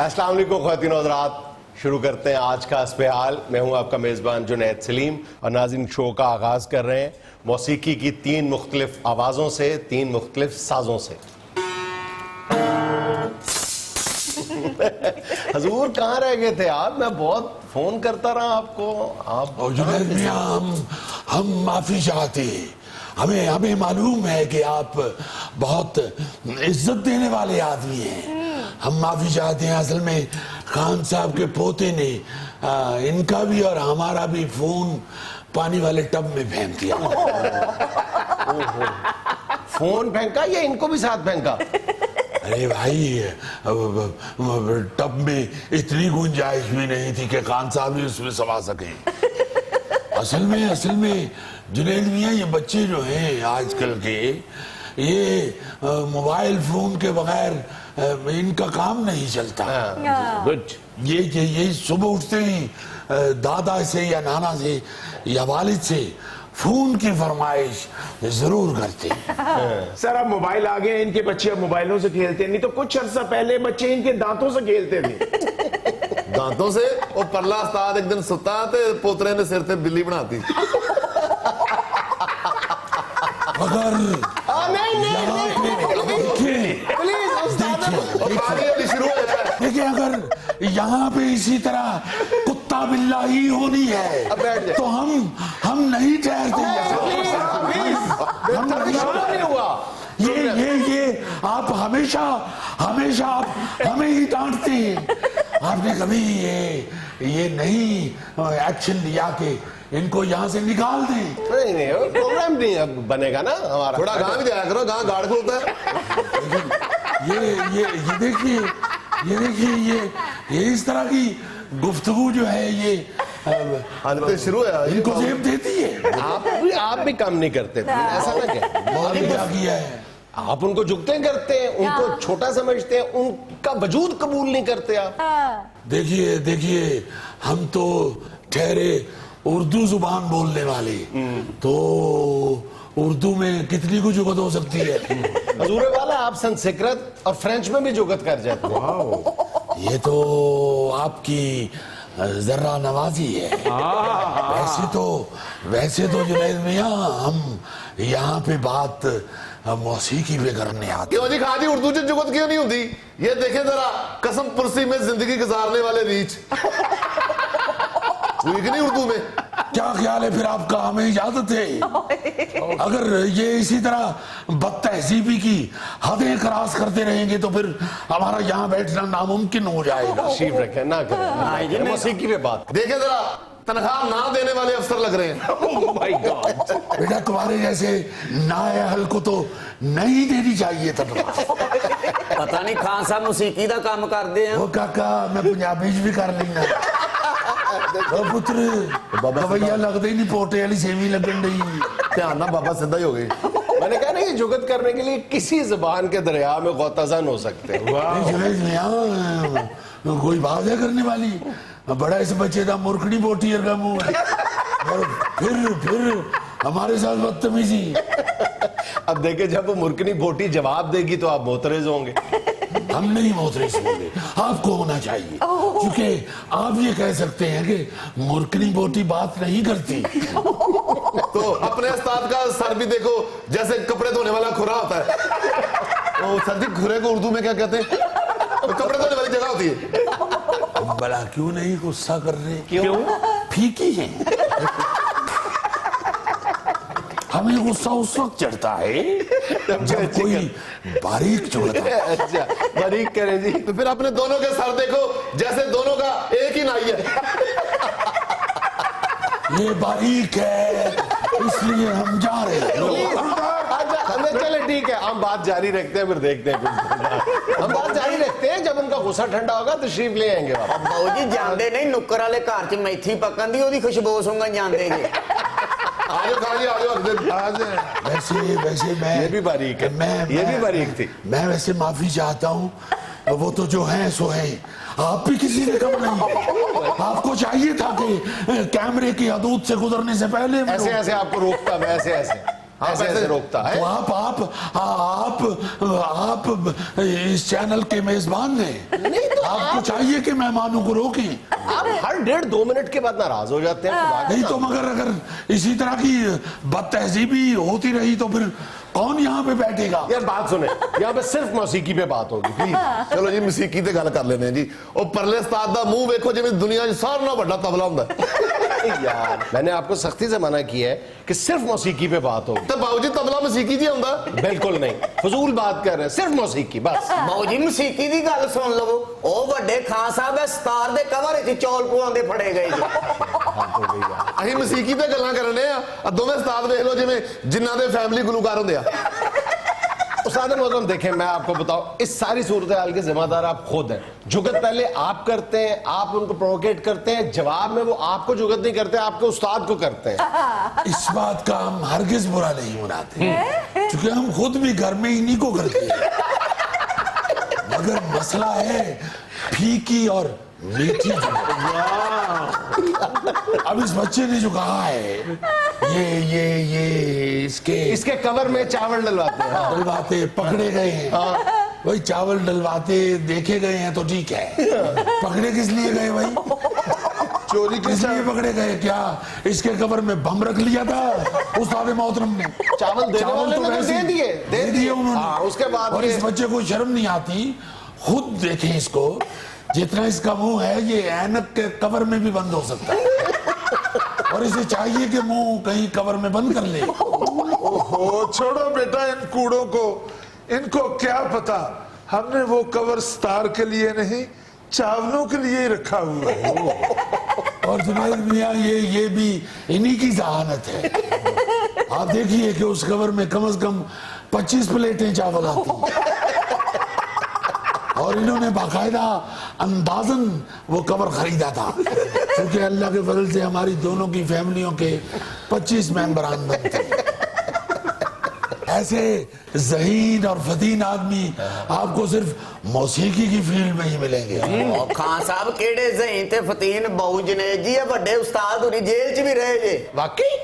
السلام علیکم خواتین و حضرات، شروع کرتے ہیں آج کا حسب حال. میں ہوں آپ کا میزبان جنید سلیم اور ناظرین شو کا آغاز کر رہے ہیں موسیقی کی 3 مختلف آوازوں سے، 3 مختلف سازوں سے. حضور کہاں رہ گئے تھے آپ؟ میں بہت فون کرتا رہا آپ کو. آپ جنید میاں ہم معافی چاہتے ہیں. ہمیں معلوم ہے کہ آپ بہت عزت دینے والے آدمی ہیں. ہم معافی چاہتے ہیں. اصل میں خان صاحب کے پوتے نے ان کا بھی اور ہمارا بھی فون پانی والے ٹب میں پھینک دیا. فون پھینکا یا ان کو بھی ساتھ پھینکا؟ ارے بھائی ٹب میں اتنی گنجائش بھی نہیں تھی کہ خان صاحب بھی اس میں سما سکیں. اصل میں جنید میاں یہ بچے جو ہیں آج کل کے، یہ موبائل فون کے بغیر ان کا کام نہیں چلتا. یہ صبح اٹھتے ہی دادا سے یا نانا سے یا والد سے فون کی فرمائش ضرور کرتے ہیں. سر اب موبائل آ گئے، ان کے بچے اب موبائلوں سے کھیلتے ہیں، نہیں تو کچھ عرصہ پہلے بچے ان کے دانتوں سے کھیلتے تھے. دانتوں سے؟ وہ پرلا استاد ایک دن ستا تے پوترے نے سر تے بلی بناتی. اگر دیکھیں اگر یہاں پہ اسی طرح کتا بلا ہی ہونی ہے تو ہم نہیں ٹھہرتے. یہ آپ ہمیشہ ہمیں ہی ڈانٹتے ہیں. آپ نے کبھی یہ نہیں ایکشن لیا کہ ان کو یہاں سے نکال دیں؟ نہیں پروگرام نہیں بنے گا نا ہمارا. تھوڑا گاں بھی جایا کرو، گاں گاڑ کھولتا ہے. یہ دیکھیے یہ اس طرح کی گفتگو جو ہے یہ حالتیں شروع ہے. ان کو زیب دیتی ہے. آپ بھی کام نہیں کرتے ایسا نہ کہ کیا کیا ہے. آپ ان کو جھکتے کرتے ہیں، ان کو چھوٹا سمجھتے ہیں، ان کا وجود قبول نہیں کرتے آپ. دیکھیے ہم تو ٹھہرے اردو زبان بولنے والے، تو اردو میں کتنی کو جگت ہو سکتی ہے. حضور والا آپ سنسکرت اور فرینچ میں بھی جگت کر جاتے ہیں. یہ تو آپ کی ذرہ نوازی ہے. ویسے تو جنید میاں ہم یہاں پہ بات موسیقی پہ کرنے آتے. کیوں جی خاجی اردو سے جگت کیوں نہیں ہوتی؟ یہ دیکھیں ذرا قسم پرسی میں زندگی گزارنے والے ریچ ہوئی کہ نہیں اردو میں؟ کیا خیال ہے پھر آپ کا؟ ہمیں اجازت ہے؟ اگر یہ اسی طرح بد تہذیبی کی حدیں کراس کرتے رہیں گے تو پھر ہمارا یہاں بیٹھنا ناممکن ہو جائے گا. تشریف رکھیں، نہ کریں موسیقی پہ بات. دیکھیں ذرا تنخواہ نہ دینے والے افسر لگ رہے ہیں. بیٹا تمہارے جیسے نائے اہل کو تو نہیں دینی چاہیے تنخواہ. پتہ نہیں خان صاحب موسیقی دا کام کرتے ہیں. وہ کاکا میں پنجابی بھی کر لینا. وہ پتر گویا لگتے ہی نہیں، پوٹے والی سیوی لگن رہی. دھیان نہ بابا سدھا ہی ہو گئی. میں نے کہا نا یہ جگت کرنے کے لیے کسی زبان کے دریا میں غوطہ ہو سکتے ہیں. جنید میاں کوئی بات ہے کرنے والی؟ بڑا اس بچے دا مرکڑی بوٹی ارگا منہ ہے اور پھر ہمارے ساتھ بدتمیزی. اب دیکھیں جب وہ مرکنی بوٹی جواب دے گی تو آپ محترض ہوں گے. ہم نہیں محترض ہوں گے، آپ کو ہونا چاہیے، کیونکہ آپ یہ کہہ سکتے ہیں کہ مرکنی بوٹی بات نہیں کرتی. تو اپنے استاد کا سر بھی دیکھو جیسے کپڑے دھونے والا کھرا ہوتا ہے. وہ سر جی کھرے کو اردو میں کیا کہتے ہیں؟ کپڑے دھونے والی جگہ ہوتی ہے. بلا کیوں نہیں غصہ کر رہے؟ کیوں؟ پھیکی ہیں. ہمیں غصہ اس وقت چڑھتا ہے جب کوئی باریک چڑھتا ہے. اچھا باریک کریں جی. تو پھر اپنے دونوں کے سر دیکھو جیسے دونوں کا ایک ہی نائی ہے. یہ باریک ہے اس لیے ہم جا رہے ہیں. چلے ٹھیک ہے، ہم بات جاری رکھتے ہیں، پھر دیکھتے ہیں. ہم بات جاری رکھتے ہیں، جب ان کا غصہ ٹھنڈا ہوگا تشریف لے آئیں گے. باؤ جی جاندے نہیں نکر والے گھر چ میتھی پکن دی وہی خوشبو سونگن جاندے جی. ویسے میں یہ بھی باریک ہے، یہ بھی باریک تھی. میں ویسے معافی چاہتا ہوں. وہ تو جو ہیں سو ہیں، آپ بھی کسی نے کم نہیں. آپ کو چاہیے تھا کہ کیمرے کی حدود سے گزرنے سے پہلے ایسے آپ کو روکتا میں، ایسے روکتا ہے. تو آپ اس چینل کے میزبان ہیں. نہیں تو آپ کو چاہیے کہ مہمانوں کو روکیں. آپ ہر 1.5-2 منٹ کے بعد ناراض ہو جاتے ہیں. نہیں تو مگر اگر اسی طرح کی بد تہذیبی ہوتی رہی تو پھر کون یہاں پہ بیٹھے گا؟ یار بات سنیں, یہاں پہ صرف موسیقی پہ بات ہوگی پلیز. چلو جی موسیقی تے گل کر لینے جی. اور پرلے استاد دا منہ ویکھو جویں دنیا وچ سارا نال بڑا تبلا ہوندا ہے. یار میں نے آپ کو سختی سے منع کیا ہے کہ صرف موسیقی پہ بات ہوگی. تے باؤ جی تبلا موسیقی جی ہوندا. بالکل نہیں, فضول بات کر رہے ہیں, صرف موسیقی بس. باؤ جی موسیقی دی گل سن لو, او وڈے خان صاحب ستار دے کور وچ چول پواندے پھڑے گئے جی. اہیں موسیقی تے گلاں کرنے آ دوویں استاد ویکھ لو جویں جنہاں دے فیملی گلوکار ہوندے آ. استاد محترم دیکھیں, میں آپ کو بتاؤں, اس ساری صورتحال کے ذمہ دار آپ خود ہیں. جھگت پہلے آپ کرتے ہیں, آپ ان کو پرووکیٹ کرتے ہیں, جواب میں وہ آپ کو جھگت نہیں کرتے, آپ کے استاد کو کرتے ہیں. اس بات کا ہم ہرگز برا نہیں مناتے کیونکہ ہم خود بھی گھر میں انہی کو کرتے ہیں. مگر مسئلہ ہے پھیکی اور میٹھی اب اس بچے نے جو کہا ہے یہ اس کے کور میں چاول ڈلواتے ہیں. ڈلواتے پکڑے گئے ہیں. وہی چاول ڈلواتے دیکھے گئے ہیں تو ٹھیک ہے, پکڑے کس لیے گئے بھائی؟ چوری کس لیے پکڑے گئے؟ کیا اس کے کور میں بم رکھ لیا تھا استاد محترم نے؟ چاول دینے والے نے دے دیے انہوں نے. اس کے بعد اور اس بچے کو شرم نہیں آتی؟ خود دیکھیں اس کو, جتنا اس کا منہ ہے یہ اینک کے کور میں بھی بند ہو سکتا ہے, اور اسے چاہیے کہ منہ کہیں کور میں بند کر لے. چھوڑو بیٹا ان کوڑوں کو, ان کو کیا پتا ہم نے وہ کور ستار کے لیے نہیں چاولوں کے لیے رکھا ہوا ہے. اور جنید میاں یہ بھی انہی کی ذہانت ہے. آپ دیکھیے کہ اس کور میں کم از کم 25 پلیٹیں چاول آتی ہیں, اور انہوں نے باقاعدہ اندازن وہ کور خریدا تھا, کیونکہ اللہ کے فضل سے ہماری دونوں کی فیملیوں کے 25 ممبران بنتے ہیں. ایسے ذہین اور فتین آدمی آپ کو صرف موسیقی کی فیلڈ میں ہی ملیں گے. اور خان صاحب کیڑے ذہین تے فتین باؤ جنید جی, بڑے استاد ہوری جیل چ بھی رہے جے. واقعی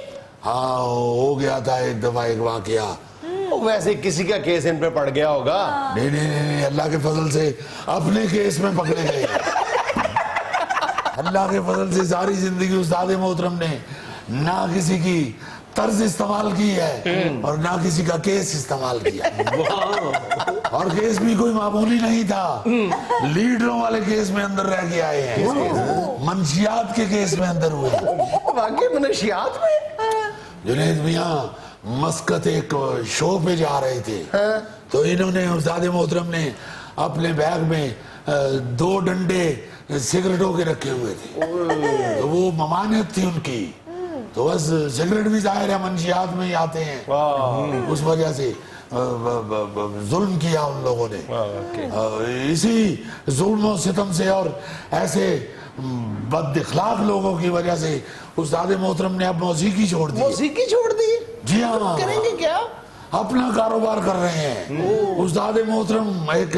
ہاں ہو گیا تھا ایک دفعہ ایک واقعہ. ویسے کسی کا کیس ان پہ پڑ گیا ہوگا. نہیں اللہ کے فضل سے اپنے کیس میں پکڑے گئے. اللہ کے فضل سے ساری زندگی استاد محترم نے نہ کسی کی طرز استعمال کی ہے اور نہ کسی کا کیس استعمال کیا, اور کیس بھی کوئی معمولی نہیں تھا. لیڈروں والے کیس میں اندر رہ کے آئے ہیں, منشیات کے کیس میں اندر ہوئے. واقعی منشیات میں؟ جنید میاں مسقط ایک شو پہ جا رہے تھے, تو انہوں نے استاد محترم نے اپنے بیگ میں 2 ڈنڈے سگریٹوں کے رکھے ہوئے تھے. تو وہ ممانعت تھی ان کی, تو بس سگریٹ بھی ظاہر ہے منشیات میں ہی آتے ہیں, اس وجہ سے ظلم کیا ان لوگوں نے. اسی ظلم و ستم سے اور ایسے بد اخلاق لوگوں کی وجہ سے استاد محترم نے اب موسیقی چھوڑ دی. موسیقی چھوڑ دی؟ جی ہاں, کریں گے کیا؟ اپنا کاروبار کر رہے ہیں. استاد محترم ایک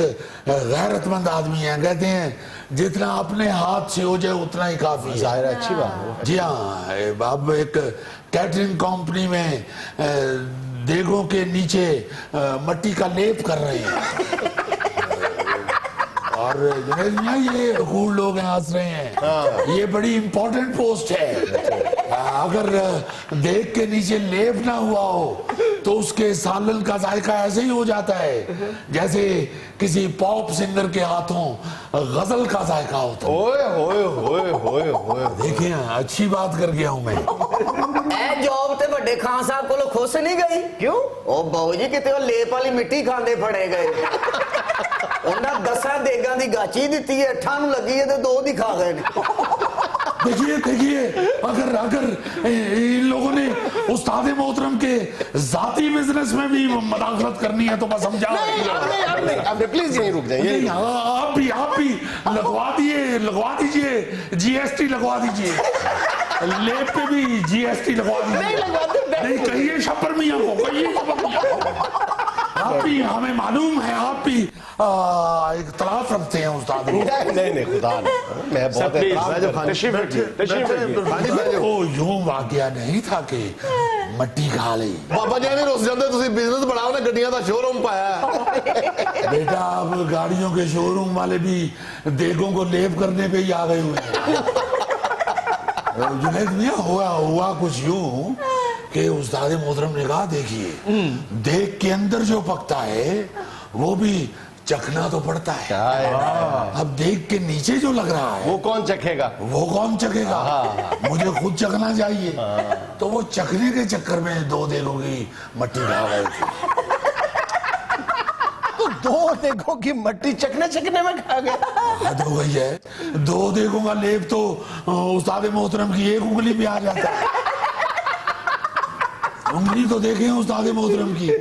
غیرت مند آدمی ہیں, کہتے ہیں جتنا اپنے ہاتھ سے ہو جائے اتنا ہی کافی ہے. ظاہر اچھی بات. جی ہاں, اب ایک کیٹرنگ کمپنی میں دیگوں کے نیچے مٹی کا لیپ کر رہے ہیں. اور یہ حقوق لوگ ہیں, ہنس رہے ہیں. یہ بڑی امپورٹنٹ پوسٹ ہے. اگر دیگ کے نیچے لیپ نہ ہوا ہو تو اس کے سالن کا ذائقہ ایسے ہی ہو جاتا ہے جیسے کسی پاپ سنگر کے ہاتھوں غزل کا ذائقہ ہوتا ہے. اوئے ہوئے ہوئے ہوئے ہوئے, دیکھیں اچھی بات کر گیا ہوں میں. اے جاب تے بڑے خان صاحب کو خوش نہیں گئی؟ کیوں؟ او باؤ جی کتے لیپ والی مٹی کھاندے پھڑے گئے. انہاں 10 دیگاں دی گاچی دیتی ہے, 8 نوں لگی ہے تے 2 دی کھا گئے. دیکھیے اگر ان لوگوں نے استاد محترم کے ذاتی بزنس میں بھی مداخلت کرنی ہے تو بس سمجھا. پلیز یہیں رک جائیں. آپ بھی لگوا دیجئے GST لگوا دیجئے, لیپ پہ بھی GST لگوا دیجئے. نہیں کہیے شپر میاں کو, آپ بھی ہمیں معلوم ہے آپ بھی اختلاف رکھتے ہیں استاد. نہیں خدا میں بہت تشریف رکھیے. یوں واقعہ نہیں تھا کہ मट्टी खा ली। ਬਾਬਾ ਜੀ ਐਵੇਂ ਰੁੱਸ ਜਾਂਦੇ ਤੁਸੀਂ, ਬਿਜ਼ਨਸ ਬੜਾ ਉਹਨੇ ਗੱਡੀਆਂ ਦਾ ਸ਼ੋਰੂਮ ਪਾਇਆ ਹੈ। बेटा अब गाड़ियों के शोरूम वाले भी देगों को लेप करने पे ही आ गए हुए हैं। जुनैद मियां हुआ कुछ यूं कि उस्ताद मोहतरम ने कहा देखिए देग के अंदर जो पकता है वो भी चखना तो पड़ता है, अब देग के नीचे जो लग रहा है वो कौन चखेगा? वो कौन चखेगा? मुझे खुद चखना चाहिए। तो वो चखने के चक्कर में 2 देगों की मट्टी खा गए थे। तो 2 देगों की मट्टी चखने में खा गया। हद हो गई है, 2 देगों का लेप तो उस्ताद मोहतरम की 1 उंगली पे आ जाता है। उंगली तो देखें उस्ताद मोहतरम की,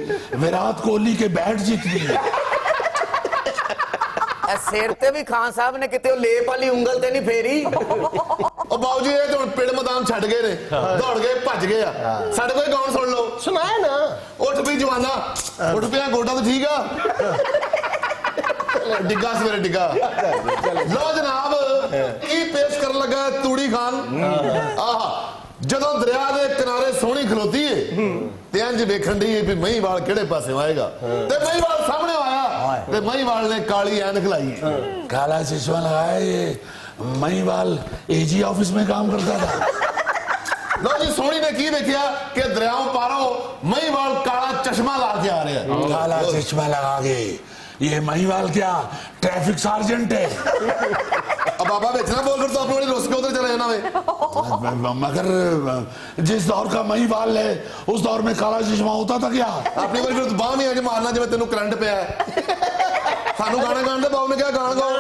विराट कोहली के बैट जितनी है। ਸਿਰ ਤੇ ਵੀ ਖਾਨ ਸਾਹਿਬ ਨੇ ਕਿਤੇ ਉਹ ਲੇਪ ਵਾਲੀ ਉਂਗਲ ਤੇ ਨਹੀਂ ਫੇਰੀ। ਉਹ ਬਾਬੂ ਜੀ ਇਹ ਤਾਂ ਹੁਣ ਪਿੰਡ ਮੈਦਾਨ ਛੱਡ ਗਏ ਨੇ, ਦੌੜ ਗਏ ਭੱਜ ਗਏ ਆ। ਸਾਡੇ ਕੋਲ ਗਾਉਣ ਸੁਣ ਲਓ। सुनाए ना। ਉੱਠ ਵੀ ਜਵਾਨਾ, ਉੱਠ ਪਿਆ ਗੋਡਾ ਤਾਂ ਠੀਕ ਆ, ਡਿੱਗਾ ਸਵੇਰੇ ਡਿੱਗਾ। ਲੋ ਜਨਾਬ ਕੀ ਪੇਸ਼ ਕਰਨ ਲੱਗਾ ਤੂੜੀ ਖਾਨ। ਆਹ ਜਦੋਂ ਦਰਿਆ ਦੇ ਕਿਨਾਰੇ ਸੋਹਣੀ ਖਲੋਤੀ ਏ ਤੇ ਇੰਜ ਵੇਖਣ ਦੀ ਵੀ ਮਹੀਂਵਾਲ ਕਿਹੜੇ ਪਾਸੇ ਆਏਗਾ, ਤੇ ਮਹੀਂਵਾਲ ਸਾਹਮਣੇ ਆਇਆ ਤੇ ਮਹੀਂਵਾਲ ਨੇ ਕਾਲੀ ਐਨਕ ਲਾਈ ਏ। काला चश्मा लगाया, ये महीवाल एजी ऑफिस में काम करता था। ਲੋ ਜੀ ਸੋਹਣੀ ਨੇ ਕੀ ਵੇਖਿਆ ਕਿ ਦਰਿਆਓਂ ਪਾਰੋਂ ਮਹੀਂਵਾਲ ਕਾਲਾ ਚਸ਼ਮਾ ਲਾ ਕੇ ਆ ਰਿਹਾ। काला चश्मा लगा के ये महीवाल क्या ट्रैफिक सार्जेंट है? अब बाबा बेचना बोल कर तो अपने वाली रोस के उधर चले जाना वे। मगर जिस दौर का महीवाल है उस दौर में काला चश्मा होता था क्या? अपनी वाली फिर बाह में आके मारना जिवें तेनू करंट पिया है। सानू गाना गाण दे, बाबू ने क्या गाना गाओ।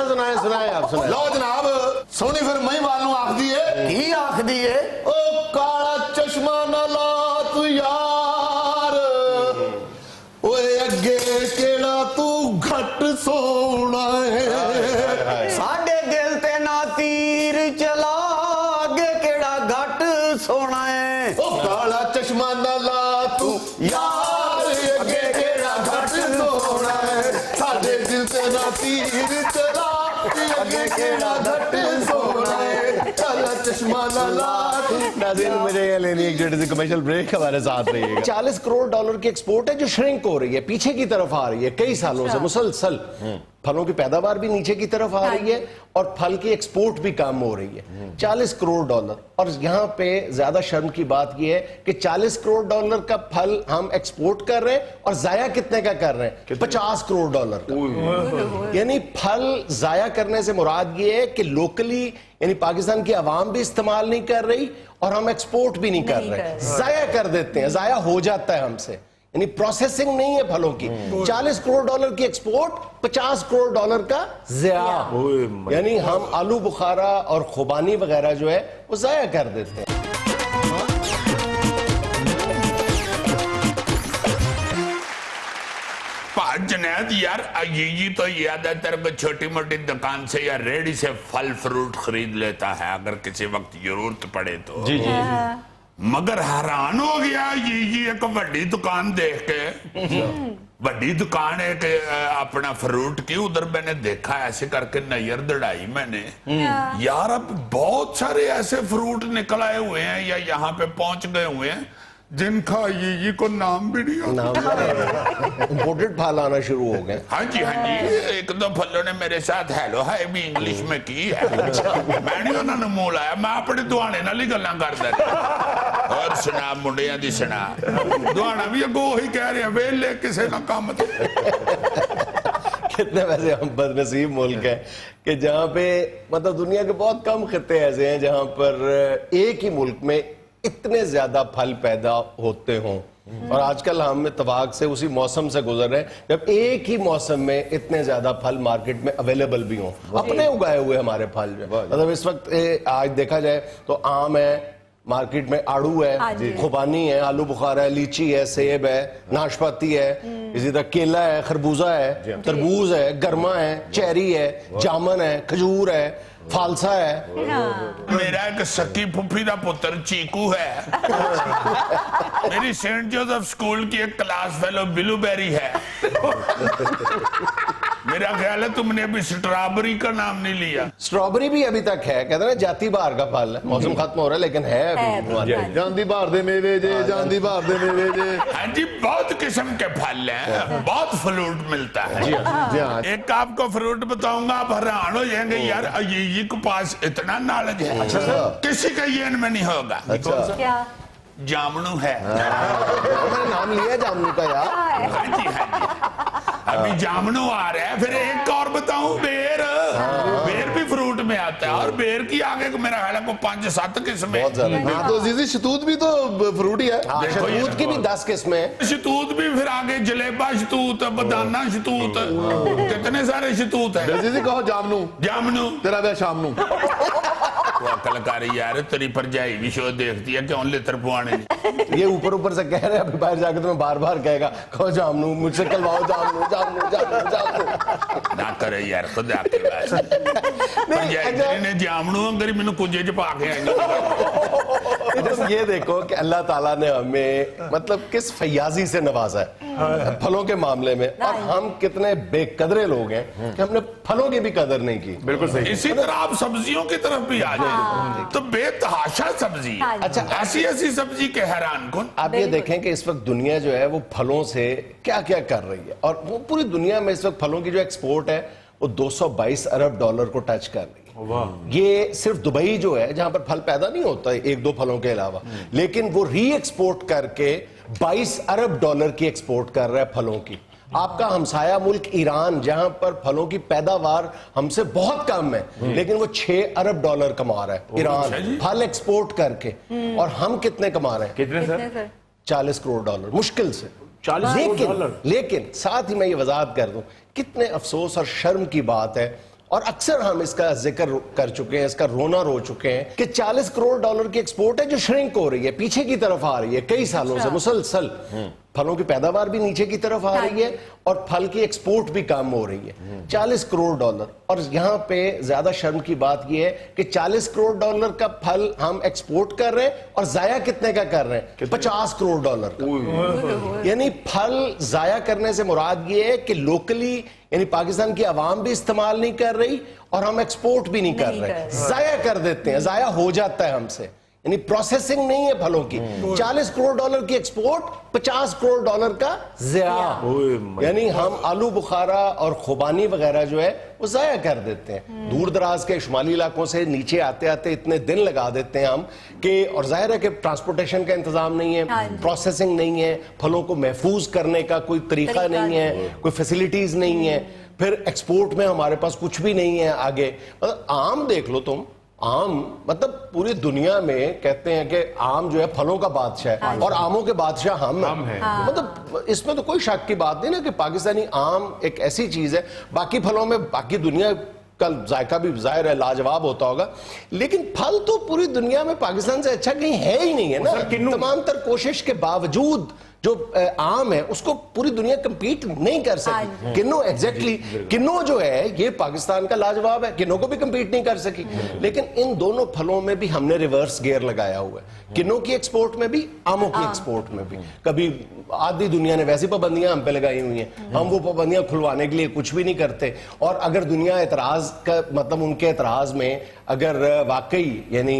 सुनाए आप सुनाए। लो जनाब सोहनी फिर महींवाल नू आखदी है, ਕੀ ਆਖਦੀ ਏ? ओ काला चश्मा ना ला तू यार, ओए अगे केड़ा तू घट सोना है। ਸਾਡੇ ਦਿਲ ਤੇ ਨਾ ਤੀਰ ਚਲਾ, ਅੱਗੇ ਕਿਹੜਾ ਘੱਟ ਸੋਣਾ ਏ। ओ काला चश्मा ना ला तू यार, अगे केड़ा घट सोना है। साडे दिल ते ना तीर चला, अगे केड़ा घट सोना है। काला चश्मा ना ला तू। नाज़रीन मुझे ये लेनी एक छोटी सी कमर्शियल ब्रेक, हमारे साथ रहिएगा। $40 करोड़ की एक्सपोर्ट है जो श्रिंक हो रही है, पीछे की तरफ आ रही है कई सालों से मुसलसल। फलों की पैदावार भी नीचे की तरफ आ रही है और फल की एक्सपोर्ट भी कम हो रही है। $40 करोड़। और यहाँ पे ज्यादा शर्म की बात यह है कि $40 करोड़ का फल हम एक्सपोर्ट कर रहे हैं और जाया कितने का कर रहे हैं? $50 करोड़ का। यानी फल जाया करने से मुराद ये है कि लोकली यानी पाकिस्तान की आवाम भी इस्तेमाल नहीं कर रही और हम एक्सपोर्ट भी नहीं कर रहे, जाया कर देते हैं, जाया हो जाता है हमसे। यानी प्रोसेसिंग नहीं है फलों की। $40 करोड़ की एक्सपोर्ट, $50 करोड़ का ज़िया। यानी हम आलू बुखारा और खुबानी वगैरह जो है वो ज़ाया कर देते हैं। जुनैद यार ये तो ज्यादातर छोटी मोटी दुकान से या रेडी से फल फ्रूट खरीद लेता है अगर किसी वक्त जरूरत पड़े तो। जी जी। मगर हैरान हो गया ये एक बड़ी दुकान देख के। बड़ी दुकान है कि अपना फ्रूट की, उधर मैंने देखा ऐसे करके नजर दड़ाई मैंने, यार अब बहुत सारे ऐसे फ्रूट निकल आए हुए हैं या यहाँ पे पहुंच गए हुए हैं जिनका ये को नाम भी नहीं आता। इंपोर्टेड फल आना शुरू हो गए। हाँ जी हाँ जी, एक दो फलों ने मेरे साथ हेलो हाय भी इंग्लिश में की है। मैं नहीं उन्होंने मुंह लाया, मैं अपने दुआने नाल ही गल्लां करदा। और सुना मुंडियां दी सुना, दुआना भी अगो ही कह रहे हैं वेले किसे ना काम ते। कितने वैसे हम बदनसीब मुल्क है कि जहाँ पे मतलब दुनिया के बहुत कम खित्ते ऐसे हैं जहाँ पर एक ही मुल्क में इतने ज्यादा फल पैदा होते हों। और आजकल हम इत्तेफाक से उसी मौसम से गुजर रहे हैं जब एक ही मौसम में इतने ज्यादा फल मार्केट में अवेलेबल भी हों, अपने उगाए हुए हमारे फल जो है। मतलब इस वक्त आज देखा जाए तो आम है मार्केट में, आड़ू है, खुबानी है, आलू बुखारा है, लीची है, सेब है, नाशपाती है, इसी तरह केला है, खरबूजा है, तरबूज है, गरमा है, चेरी है, जामन है, खजूर है, फालसा है। मेरा एक सकी फुफी का पुत्र चीकू है। मेरी सेंट जोसेफ स्कूल की एक क्लास फेलो ब्लूबेरी है। मेरा ख्याल है तुमने अभी स्ट्रॉबेरी का नाम नहीं लिया। स्ट्रॉबेरी भी अभी तक है, कहते हैं ना जाती बहार का फल है, मौसम खत्म हो रहा है लेकिन है अभी। ਜਾਂਦੀ ਬਹਾਰ ਦੇ ਮੇਵੇ ਜੇ ਜਾਂਦੀ बहार दे मेवे जे। हाँ जी, बहुत किस्म के फल हैं, बहुत फ्रूट मिलता है। जी हाँ। एक आपको फ्रूट बताऊंगा, आप हैरान हो जाएंगे यार, ये के पास इतना नॉलेज है। किसी का ये इनमें नहीं होगा। क्या? जामनू है। मैंने नाम लिया जामुन का यार। हाँ जी, हाँ जी। अभी जामनू आ रहा है, फिर एक और बताऊं, बेर। बेर भी फ्रूट में आता है, और बेर की आगे को मेरा ख्याल है को 5-7 किस्में। बहुत ज्यादा। हाँ तो अजीजी शतूत भी तो फ्रूट ही है। हाँ, देखो ये शतूत की भी 10 किस्में हैं। शतूत भी, फिर आगे जलेबा शतूत, बदाना शतूत, कितने सारे शतूत है। अजीजी कहो जामनू, जामनू तेरा ब्याह शाम नू। तो अकल कर यार, तेरी भरजाई भी शो देखती है, क्यों लेतर पुआने नहीं। ये ऊपर ऊपर से कह रहे हैं, अभी बाहर जाकर तुम्हें बार बार कहेगा कहो जामनू, मुझसे कलवाओ जामनू जामनू जामनू जामनू। ना करे यार, खुद आपके पास भरजाई तेरी ने जामनू अंदर मैंने कुंजे च पा के आई। बस ये देखो कि अल्लाह ताला ने हमें मतलब किस फयाजी से नवाजा है फलों के मामले में, और हम कितने बेकदरे लोग हैं कि हमने फलों की भी कदर नहीं की। बिल्कुल सही। इसी तरह आप सब्जियों की तरफ भी आ जाए तो बेतहाशा सब्जी है। अच्छा, ऐसी ऐसी सब्जी के हैरान कौन। आप ये देखें कि इस वक्त दुनिया जो है वो फलों से क्या क्या कर रही है, और वो पूरी दुनिया में इस वक्त फलों की जो एक्सपोर्ट है वो 222 अरब डॉलर को टच कर रही है। ये सिर्फ दुबई जो है जहां पर फल पैदा नहीं होता है, 1-2 फलों के अलावा, लेकिन वो री एक्सपोर्ट करके 22 अरब डॉलर की एक्सपोर्ट कर रहा है फलों की। आपका हमसाया मुल्क ईरान, जहां पर फलों की पैदावार हमसे बहुत कम है, लेकिन वो 6 अरब डॉलर कमा रहा है ईरान फल एक्सपोर्ट करके। और हम कितने कमा रहे हैं? कितने सर? 40 करोड़ डॉलर मुश्किल से। 40 करोड़ डॉलर। लेकिन साथ ही मैं ये वजाहत कर दूं, कितने अफसोस और शर्म की बात है, और अक्सर हम इसका जिक्र कर चुके हैं, इसका रोना रो चुके हैं कि 40 करोड़ डॉलर की एक्सपोर्ट है जो श्रिंक हो रही है, पीछे की तरफ आ रही है कई सालों से मुसलसल। फलों की पैदावार भी नीचे की तरफ आ रही है और फल की एक्सपोर्ट भी कम हो रही है। 40 करोड़ डॉलर, और यहाँ पे ज्यादा शर्म की बात यह है कि 40 करोड़ डॉलर का फल हम एक्सपोर्ट कर रहे हैं, और जाया कितने का कर रहे हैं? 50 करोड़ डॉलर का। यानी फल जाया करने से मुराद ये है कि लोकली यानी पाकिस्तान की आवाम भी इस्तेमाल नहीं कर रही और हम एक्सपोर्ट भी नहीं कर रहे, जाया कर देते हैं, जाया हो जाता है हमसे। यानी प्रोसेसिंग नहीं है फलों की। 40 करोड़ डॉलर की एक्सपोर्ट, 50 करोड़ डॉलर का ज़िया। यानी हम आलू बुखारा और खुबानी वगैरह जो है वो ज़ाया कर देते हैं। दूर दराज के शुमाली इलाकों से नीचे आते आते इतने दिन लगा देते हैं हम कि, और जाहिर है कि ट्रांसपोर्टेशन का इंतजाम नहीं है, प्रोसेसिंग नहीं है, फलों को महफूज करने का कोई तरीका नहीं है, कोई फैसिलिटीज नहीं है, फिर एक्सपोर्ट में हमारे पास कुछ भी नहीं है आगे। मतलब आम देख लो तुम, आम मतलब पूरी दुनिया में कहते हैं कि आम जो है फलों का बादशाह है, और आमों के बादशाह हम हैं। मतलब इसमें तो कोई शक की बात नहीं ना कि पाकिस्तानी आम एक ऐसी चीज है। बाकी फलों में बाकी दुनिया का जायका भी जाहिर है लाजवाब होता होगा, लेकिन फल तो पूरी दुनिया में पाकिस्तान से अच्छा कहीं है ही नहीं है ना। तमाम तर कोशिश के बावजूद जो आम है उसको पूरी दुनिया कंपीट नहीं कर सकी। किन्नो एग्जैक्टली किन्नो जो है ये पाकिस्तान का लाजवाब है, किन्नो को भी कंपीट नहीं कर सकी। लेकिन इन दोनों फलों में भी हमने रिवर्स गियर लगाया हुआ है, किन्नो की एक्सपोर्ट में भी, आमों की एक्सपोर्ट में भी। कभी आधी दुनिया ने वैसी पाबंदियां हम पे लगाई हुई हैं, हम वो पाबंदियां खुलवाने के लिए कुछ भी नहीं करते। और अगर दुनिया एतराज का मतलब उनके एतराज में अगर वाकई यानी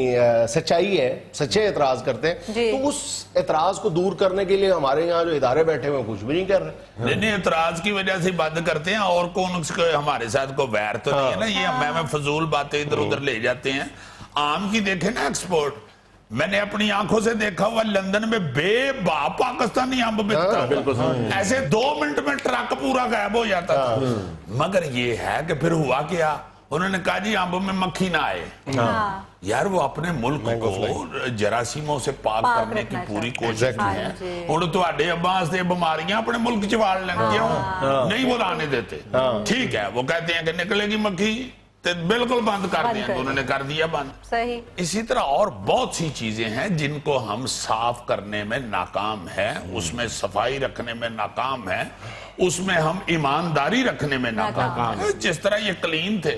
सच्चाई है, सच्चे एतराज करते हैं, तो उस एतराज को दूर करने के लिए हमारे यहाँ जो इदारे बैठे हुए कुछ भी नहीं कर रहे। नहीं, एतराज की वजह से बंद करते हैं, और कौन उसको हमारे साथ को वैर तो नहीं है ना। ये हमें फजूल बातें इधर उधर ले जाते हैं। आम की देखे ना एक्सपोर्ट, मैंने अपनी आंखों से देखा हुआ लंदन में बेबाक पाकिस्तानी अंब बिकता, ऐसे 2 मिनट में ट्रक पूरा गायब हो जाता था। मगर ये है कि फिर हुआ क्या, उन्होंने कहा जी अंब में मक्खी ना आए। यार वो अपने मुल्क को जरासीमों से पाक करने की पूरी कोशिश है। और तुहाडे अब्बास से बीमारियां अपने मुल्क च वाड़ लें, क्यों नहीं वो लाने देते? ठीक है, वो कहते हैं कि निकलेगी मक्खी तो बिल्कुल बंद कर दिया, तो उन्होंने कर दिया बंद। सही। इसी तरह और बहुत सी चीजें हैं जिनको हम साफ करने में नाकाम है, उसमें सफाई रखने में नाकाम है, उसमें हम ईमानदारी रखने में नाकाम है। जिस तरह ये क्लीन थे,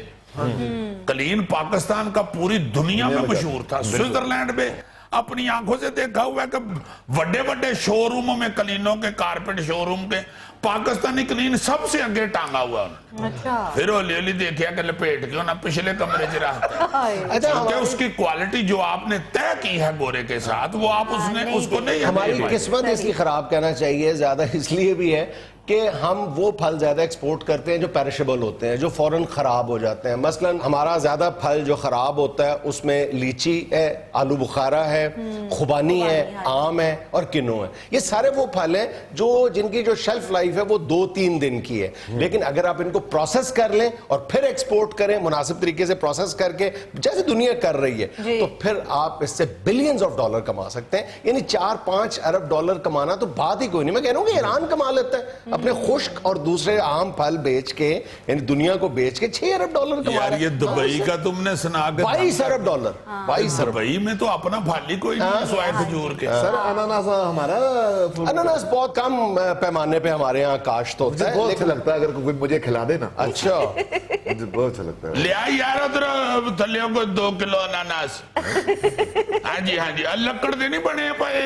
क्लीन पाकिस्तान का पूरी दुनिया में मशहूर था। स्विट्जरलैंड में अपनी आंखों से देखा हुआ है कि बड़े बड़े शोरूमों में, क्लीनों के कारपेट शोरूम के पाकिस्तानी कलीन सबसे अगे टांगा हुआ उन्होंने। अच्छा फिर हौली हौली देखिया कि लपेट के ना पिछले कमरे च रखता हाय। अच्छा, क्योंकि उसकी क्वालिटी जो आपने तय की है गोरे के साथ वो आप उसने नहीं उसको नहीं हमारी दे पाए। किस्मत इसलिए खराब कहना चाहिए ज्यादा इसलिए भी है कि हम वो फल ज्यादा एक्सपोर्ट करते हैं जो पेरिशेबल होते हैं, जो फौरन खराब हो जाते हैं। मसलन हमारा ज्यादा फल जो खराब होता है उसमें लीची है, आलू बुखारा है, खुबानी है, आम है और किन्नू है। ये सारे वो फल हैं जो जिनकी जो शेल्फ लाइफ है वो 2-3 दिन की है। लेकिन अगर आप इनको प्रोसेस कर लें और फिर एक्सपोर्ट करें मुनासिब तरीके से प्रोसेस करके, जैसे दुनिया कर रही है, जी। तो फिर आप इससे बिलियंस ऑफ डॉलर कमा सकते हैं। यानी 4-5 अरब डॉलर कमाना तो बात ही कोई नहीं। मैं कह रहा हूँ कि ईरान कमा लेता है अपने खुश्क और दूसरे आम फल बेच के, यानी दुनिया को बेच के 6 अरब डॉलर कमा यार रहा ये है। दुबई का तुमने सुना के 22 अरब डॉलर 22 अरब। दुबई में तो अपना फल ही कोई नहीं स्वाय खजूर के। सर अनानास हमारा अनानास बहुत कम पैमाने पे हमारे यहाँ काश्त होता मुझे है, बहुत अच्छा लेकिन लगता है अगर कोई मुझे खिला दे ना, अच्छा मुझे बहुत अच्छा लगता है। ले आई यार उधर थलियों को 2 किलो अनानास। हाँ जी लकड़ दे नहीं बने पाए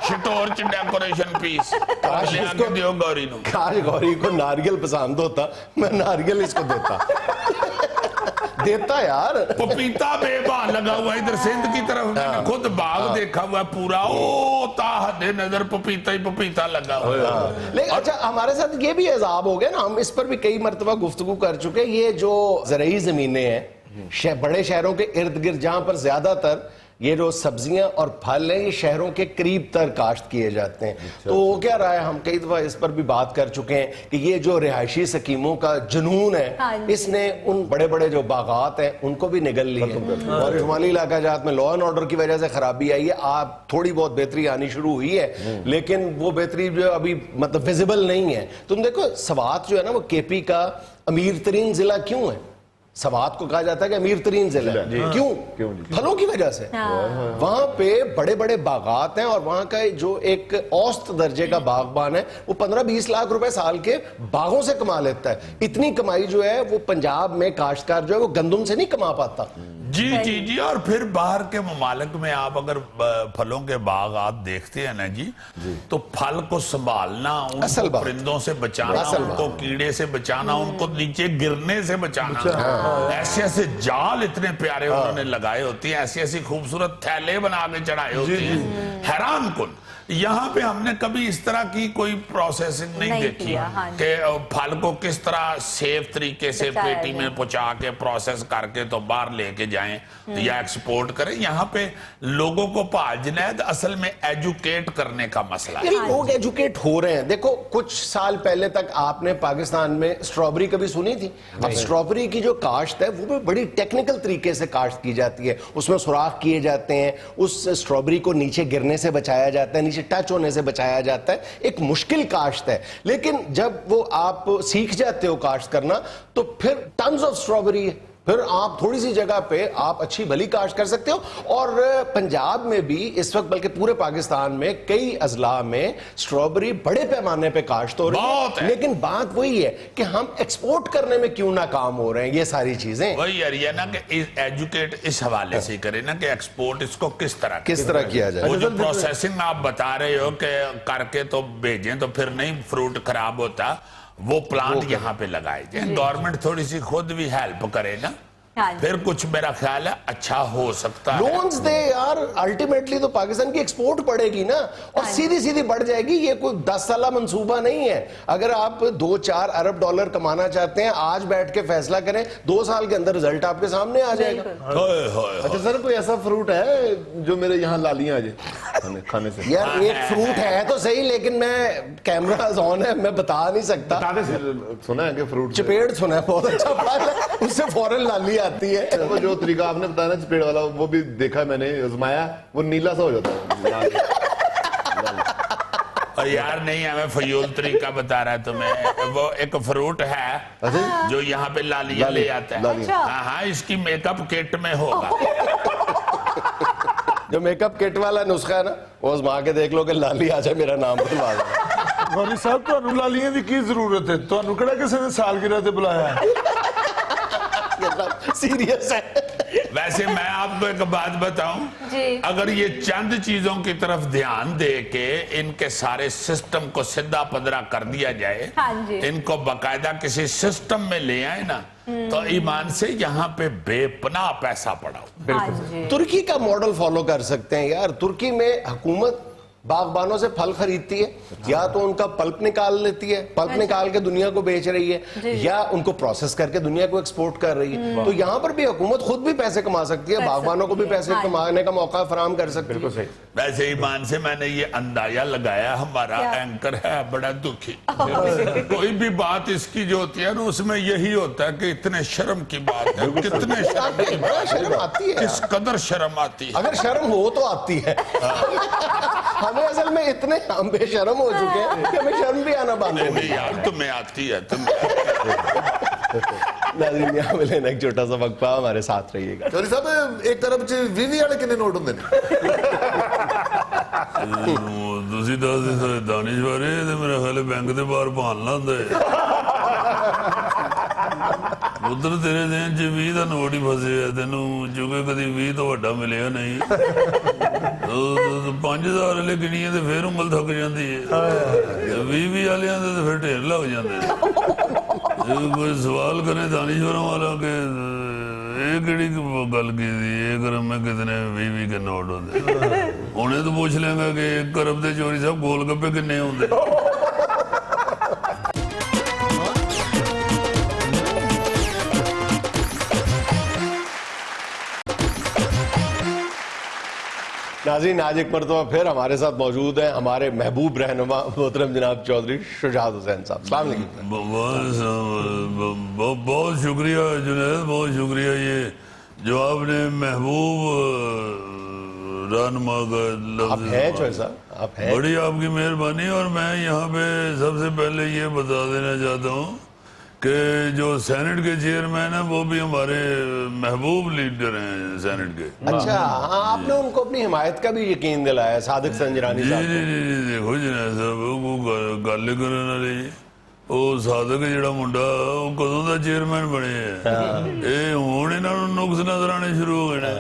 स्टोर च डेकोरेशन पीस काश ले इसको- आके दियो गौरी नु। काश गौरी को नारियल पसंद होता, मैं नारियल इसको देता देता यार। पपीता बेबान लगा हुआ इधर सिंध की तरफ मैंने खुद बाग देखा हुआ है पूरा, ओ ताहदे नजर पपीता ही पपीता लगा हुआ है। लेकिन अच्छा हमारे साथ ये भी अजाब हो गया ना, हम इस पर भी कई मरतबा गुफ्तगू कर चुके हैं। ये जो ज़रई ज़मीनें हैं बड़े शहरों के इर्द गिर्द, जहाँ पर ज़्यादातर ये जो सब्जियां और फल हैं ये शहरों के करीब तर काश्त किए जाते हैं। तो वो क्या रहा है, हम कई दफ़ा इस पर भी बात कर चुके हैं कि ये जो रिहायशी स्कीमों का जुनून हाँ है, जी। इसने उन बड़े बड़े जो बागात हैं उनको भी निगल ली है। और शुमाली इलाका जात में लॉ एंड ऑर्डर की वजह से खराबी आई है। आप थोड़ी बहुत बेहतरी आनी शुरू हुई है, लेकिन वो बेहतरी जो अभी मतलब विजिबल नहीं है। तुम देखो सवात जो है ना वो केपी का अमीर तरीन जिला क्यों है? सवात को कहा जाता है कि अमीर तरीन जिला है। क्यों? फलों की वजह से। वहां पे बड़े बड़े बागात हैं और वहां का जो एक औसत दर्जे का बागबान है वो 15-20 लाख रुपए साल के बागों से कमा लेता है। इतनी कमाई जो है वो पंजाब में काश्तकार जो है वो गंदुम से नहीं कमा पाता। जी और फिर बाहर के ममालिक में आप अगर फलों के बाग आप देखते हैं ना जी, तो फल को संभालना, असल उनको बात। परिंदों से बचाना, असल उनको कीड़े से बचाना, उनको नीचे गिरने से बचाना, ऐसे ऐसे जाल इतने प्यारे उन्होंने लगाए होते हैं, ऐसी ऐसी खूबसूरत थैले बना के चढ़ाए होते हैं, हैरान कुन। यहाँ पे हमने कभी इस तरह की कोई प्रोसेसिंग नहीं देखी किया, हाँ जी। कि फल को किस तरह सेफ तरीके से बचाया पेटी में जाए। पहुंचा के प्रोसेस करके तो बाहर लेके जाएं या एक्सपोर्ट करें। यहाँ पे लोगों को भाजना है, असल में एजुकेट करने का मसला है। यानी लोग एजुकेट हो रहे हैं। देखो कुछ साल पहले तक आपने पाकिस्तान में स्ट्रॉबेरी कभी सुनी थी? अब स्ट्रॉबेरी की जो काश्त है वो भी बड़ी टेक्निकल तरीके से काश्त की जाती है। उसमें सुराख किए जाते हैं, उस स्ट्रॉबेरी को नीचे गिरने से बचाया जाता है, नीचे टच होने से बचाया जाता है। एक मुश्किल काश्त है, लेकिन जब वो आप सीख जाते हो काश्त करना तो फिर टन्स ऑफ स्ट्रॉबेरी है। फिर आप थोड़ी सी जगह पे आप अच्छी भली काश्त कर सकते हो। और पंजाब में भी इस वक्त, बल्कि पूरे पाकिस्तान में कई अजला में स्ट्रॉबेरी बड़े पैमाने पे काश्त हो रही बहुत है। है। लेकिन बात वही है कि हम एक्सपोर्ट करने में क्यों नाकाम हो रहे हैं। ये सारी चीजें वही यार ये ना कि एजुकेट इस हवाले से करें ना कि एक्सपोर्ट इसको किस तरह किस तरह किया जाए। वो जो प्रोसेसिंग आप बता रहे हो कि करके तो भेजें तो फिर नहीं फ्रूट खराब होता, वो प्लांट यहाँ पे लगाए जाए। गवर्नमेंट थोड़ी सी खुद भी हेल्प करे ना, हाँ जी। फिर कुछ मेरा ख्याल है अच्छा हो सकता है। लोन्स दे यार, अल्टीमेटली तो पाकिस्तान की एक्सपोर्ट बढ़ेगी ना, और सीधी सीधी बढ़ जाएगी। ये कोई 10 साला मंसूबा नहीं है। अगर आप 2-4 अरब डॉलर कमाना चाहते हैं, आज बैठ के फैसला करें, 2 साल के अंदर रिजल्ट आपके सामने आ जाएगा। होए, होए, अच्छा सर कोई ऐसा फ्रूट है जो मेरे यहाँ लालियां आ जाए खाने से? यार एक फ्रूट है तो सही, लेकिन मैं कैमरा ऑन है, मैं बता नहीं सकता। बता दे सर। सुना है कि फ्रूट चपेड़ सुना है, बहुत अच्छा फल है, उससे फौरन लाली आती है। वो जो तरीका आपने बताया ना चपेड़ वाला, वो भी देखा मैंने, आजमाया, वो नीला सा हो जाता है। और यार नहीं हमें फयूल तरीका बता रहा है तुम्हें। वो एक फ्रूट है जो यहाँ पे लालिया ले आता है। अच्छा। हाँ इसकी मेकअप किट में होगा। जो मेकअप किट वाला नुस्खा है ना, वो आजमा के देख लो कि लाली आ जाए, मेरा नाम खुलवा दो। गौरी साहब ਤੁਹਾਨੂੰ ਲਾਲੀਆਂ ਦੀ ਕੀ ਜ਼ਰੂਰਤ ਹੈ? ਤੁਹਾਨੂੰ ਕਿਹੜਾ ਕਿਸੇ ਨੇ ਸਾਲगिरह ਤੇ ਬੁਲਾਇਆ? सीरियस है। वैसे मैं आपको एक बात बताऊं, जी। अगर ये चंद चीजों की तरफ ध्यान दे के इनके सारे सिस्टम को सीधा पदरा कर दिया जाए, हाँ जी। इनको बकायदा किसी सिस्टम में ले आए ना, तो ईमान से यहाँ पे बेपनाह पैसा पड़ा। हाँ जी। तुर्की का मॉडल फॉलो कर सकते हैं यार। तुर्की में हुकूमत बागबानों से फल खरीदती है, या तो उनका पल्प निकाल लेती है, पल्प निकाल के दुनिया को बेच रही है, या उनको प्रोसेस करके दुनिया को एक्सपोर्ट कर रही है। तो यहाँ पर भी हुकूमत खुद भी पैसे कमा सकती है, बागबानों को भी पैसे कमाने का मौका फराहम कर सकती है। बिल्कुल सही। वैसे ईमान से मैंने ये अंदाजा लगाया, हमारा एंकर है बड़ा दुखी। कोई भी बात इसकी जो होती है ना, उसमें यही होता है कि इतने शर्म की बात है, कितने शर्म की बात शर्म आती है, किस कदर शर्म आती है। अगर शर्म हो तो आती है। हमें असल में इतने हम बेशर्म हो चुके हैं कि हमें शर्म भी आना बंद हो नहीं गई। यार, तुम्हें आती है, नाज़रीन, यहाँ पे लेना एक छोटा सा वक्फा, हमारे साथ रहिएगा। चौधरी साहब एक तरफ च 20 वाले कितने नोट होंगे ने? ਤੁਸੀਂ ਦੱਸਦੇ ਦਾਨਿਸ਼ ਬਾਰੇ ਤੇ ਮੇਰਾ ਖਿਆਲ ਬੈਂਕ ਦੇ ਬਾਹਰ ਭਾਲਣਾ ਹੁੰਦਾ ਹੈ। ਉਧਰ ਤੇਰੇ ਦੇਨ ਚ 20 ਦਾ ਨੋਟ ਹੀ ਫਸਿਆ ਤੈਨੂੰ, ਚੁੱਕੇ ਕਦੀ 20 ਤੋਂ ਵੱਡਾ ਮਿਲਿਆ ਨਹੀਂ। 5000 ਵਾਲੇ ਗਿਣੀਏ ਤੇ ਫੇਰ ਉਂਗਲ ਥੱਕ ਜਾਂਦੀ ਹੈ, 20 ਵਾਲਿਆਂ ਦੇ ਤੇ ਫਿਰ ਢੇਰ ਲੱਗ ਜਾਂਦੇ ਨੇ। ਕੋਈ ਸਵਾਲ ਕਰੇ ਦਾਨਿਸ਼ਵਰਾਂ ਵਾਲਾ ਕਿ ਇਹ ਕਿਹੜੀ ਗੱਲ ਕੀਤੀ, ਇਹ ਕਰਮ ਮੈਂ ਕਿਤਨੇ 20 ਕੇ ਨੋਟ ਹੁੰਦੇ, ਹੁਣੇ ਤਾਂ ਪੁੱਛ ਲੈਂਗਾ ਕਿ 1 ਅਰਬ ਦੇ ਚੋਰੀ ਸਾਹਿਬ ਗੋਲ ਗੱਪੇ ਕਿੰਨੇ ਹੁੰਦੇ। नाज़रीन, आज एक मरतबा फिर हमारे साथ मौजूद हैं हमारे महबूब रहनुमा मोहतरम जनाब चौधरी शुजात हुसैन साहब। अस्सलाम वालेकुम। बहुत शुक्रिया जुनैद, बहुत शुक्रिया, ये जो आपने महबूब रहनुमा का आप हैं चौधरी साहब, आप हैं। बड़ी आपकी मेहरबानी। और मैं यहाँ पे सबसे पहले ये बता देना चाहता हूँ कि जो सेनेट के चेयरमैन हैं वो भी हमारे महबूब लीडर हैं सेनेट के। अच्छा, हाँ, आपने उनको अपनी हिमायत का भी यकीन दिलाया, सादिक संजरानी जी साहब जी जी जी, देखो जुनैद साहब, वो गल करने वाली ਉਹ ਸਾਦਕ ਜਿਹੜਾ ਮੁੰਡਾ ਉਹ ਕਦੋਂ ਦਾ ਚੇਅਰਮੈਨ ਬਣੇ ਆ, ਇਹ ਹੁਣ ਇਹਨਾਂ ਨੂੰ ਨੁਕਸ ਨਜ਼ਰ ਆਣੇ ਸ਼ੁਰੂ ਹੋ ਗਏ ਨੇ।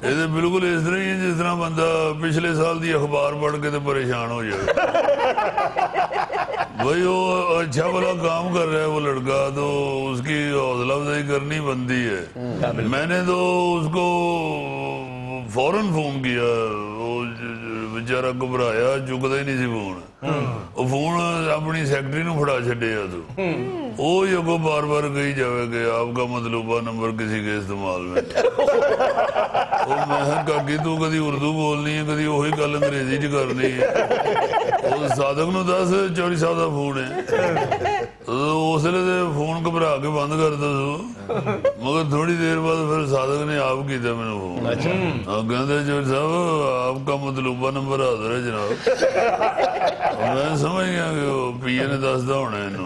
ਇਹ ਤੇ ਬਿਲਕੁਲ ਇਸ ਤਰ੍ਹਾਂ ਹੀ ਹੈ ਜਿਸ ਤਰ੍ਹਾਂ ਬੰਦਾ ਪਿਛਲੇ ਸਾਲ ਦੀ ਅਖਬਾਰ ਪੜ੍ਹ ਕੇ ਤੇ ਪਰੇਸ਼ਾਨ ਹੋ ਜਾਏ। भाई वो अच्छा भला काम कर रहा है वो लड़का, तो उसकी हौसला अफजाई करनी बनती है। मैंने तो उसको फौरन फोन किया, वो बेचारा घबराया, चुकता ही नहीं सी फोन। वो फोन अपनी सैकटरी ਨੂੰ ਫੜਾ ਛੱਡਿਆ ਤੂੰ, ਉਹ ਹੀ ਅੱਗੋਂ ਬਾਰ ਬਾਰ ਕਹੀ ਜਾਵੇ ਕਿ आपका मतलूबा नंबर किसी के इस्तेमाल में। ਉਹ ਮੈਂ ਕਾਗੀ ਤੂੰ ਕਦੀ ਉਰਦੂ ਬੋਲਣੀ ਹੈ, ਕਦੀ ਉਹੀ ਗੱਲ ਅੰਗਰੇਜ਼ੀ ਚ ਕਰਨੀ ਹੈ। ਉਹ ਸਾਦਕ ਨੂੰ ਦੱਸ ਚੌਧਰੀ ਸਾਹਿਬ ਦਾ ਫੋਨ ਹੈ। ਉਸ ਵੇਲੇ ਤੇ ਫੋਨ ਘਬਰਾ ਕੇ ਬੰਦ ਕਰਦਾ ਸੀ, ਮਗਰ ਥੋੜੀ ਦੇਰ ਬਾਅਦ ਫਿਰ ਸਾਦਕ ਨੇ ਆਪ ਕੀਤਾ ਮੈਨੂੰ ਫੋਨ। ਕਹਿੰਦੇ ਚੌਧਰੀ ਸਾਹਿਬ ਆਪਕਾ मतलूबा नंबर ਹਾਜ਼ਰ ਹੈ जनाब। मैं समझ गया कि वो पीए ने दसदा होना इन्हों।